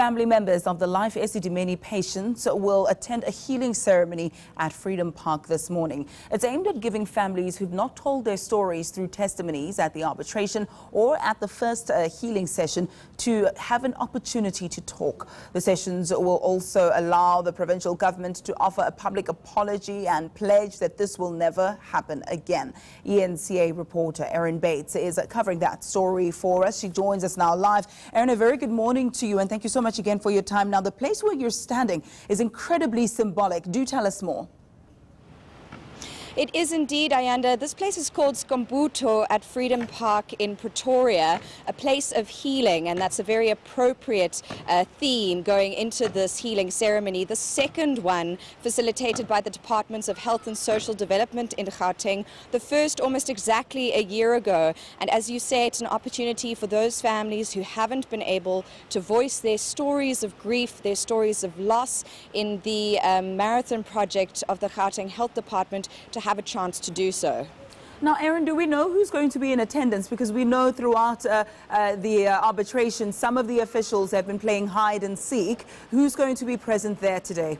Family members of the Life Esidimeni patients will attend a healing ceremony at Freedom Park this morning. It's aimed at giving families who've not told their stories through testimonies at the arbitration or at the first healing session to have an opportunity to talk. The sessions will also allow the provincial government to offer a public apology and pledge that this will never happen again. ENCA reporter Erin Bates is covering that story for us. She joins us now live. Erin, a very good morning to you and thank you so much again for your time. Now, the place where you're standing is incredibly symbolic. Do tell us more. It is indeed, Ayanda. This place is called Skombuto at Freedom Park in Pretoria, a place of healing, and that's a very appropriate theme going into this healing ceremony. The second one facilitated by the Departments of Health and Social Development in Gauteng, the first almost exactly a year ago. And as you say, it's an opportunity for those families who haven't been able to voice their stories of grief, their stories of loss in the marathon project of the Gauteng Health Department to have a chance to do so. Now, Erin, do we know who's going to be in attendance? Because we know throughout the arbitration, some of the officials have been playing hide and seek. Who's going to be present there today?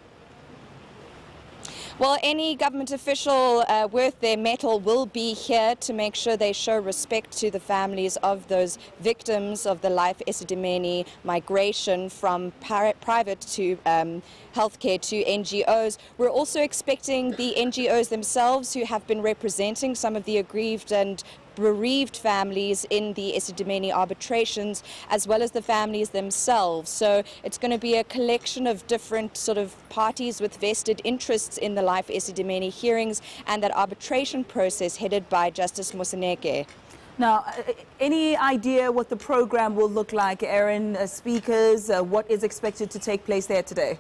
Well, any government official worth their mettle will be here to make sure they show respect to the families of those victims of the Life Esidimeni migration from private to healthcare to NGOs. We're also expecting the NGOs themselves, who have been representing some of the aggrieved and bereaved families in the Esidimeni arbitrations, as well as the families themselves. So it's going to be a collection of different sort of parties with vested interests in the Life Esidimeni hearings and that arbitration process headed by Justice Moseneke. Now, any idea what the program will look like, Erin? Speakers, what is expected to take place there today?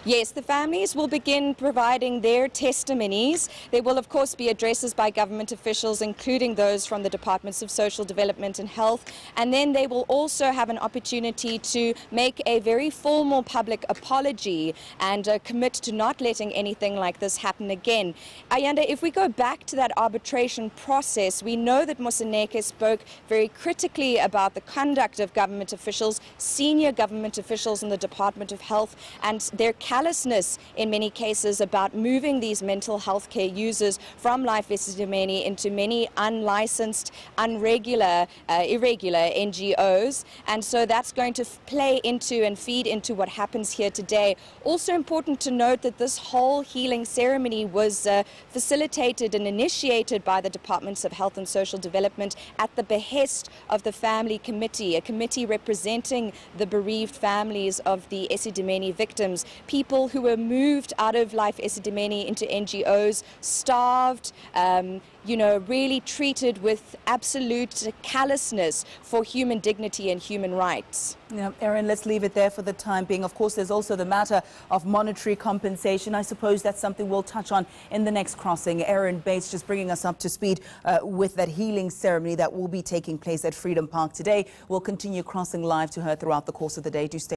Yes, the families will begin providing their testimonies. There will, of course, be addresses by government officials, including those from the Departments of Social Development and Health. And then they will also have an opportunity to make a very formal public apology and commit to not letting anything like this happen again. Ayanda, if we go back to that arbitration process, we know that Moseneke spoke very critically about the conduct of government officials, senior government officials in the Department of Health, and their callousness in many cases about moving these mental health care users from Life Esidimeni into many unlicensed, irregular NGOs. And so that's going to play into and feed into what happens here today. Also important to note that this whole healing ceremony was facilitated and initiated by the Departments of Health and Social Development at the behest of the Family Committee, a committee representing the bereaved families of the Esidimeni victims. People who were moved out of Life Esidimeni into NGOs, starved, really treated with absolute callousness for human dignity and human rights. Yeah, Erin, let's leave it there for the time being. Of course, there's also the matter of monetary compensation. I suppose that's something we'll touch on in the next crossing. Erin Bates just bringing us up to speed with that healing ceremony that will be taking place at Freedom Park today. We'll continue crossing live to her throughout the course of the day. Do stay